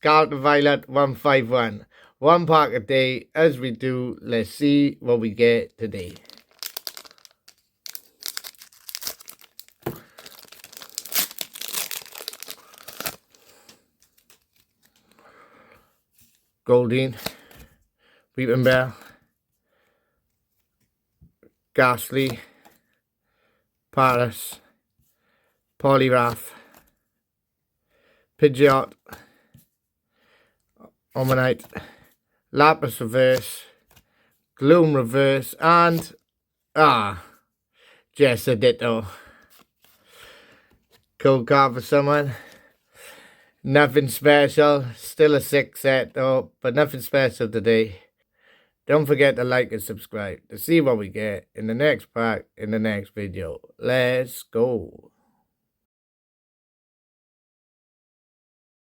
Scarlet Violet 151. One pack a day. As we do, let's see what we get today. Goldeen, Weeping Bell, Ghastly, Paris, Polyrath, Pidgeot, Omanite, Lapis Reverse, Gloom Reverse, and just a Ditto. Cool card for someone. Nothing special, still a 6 set though, but nothing special today. Don't forget to like and subscribe to see what we get in the next pack in the next video. Let's go.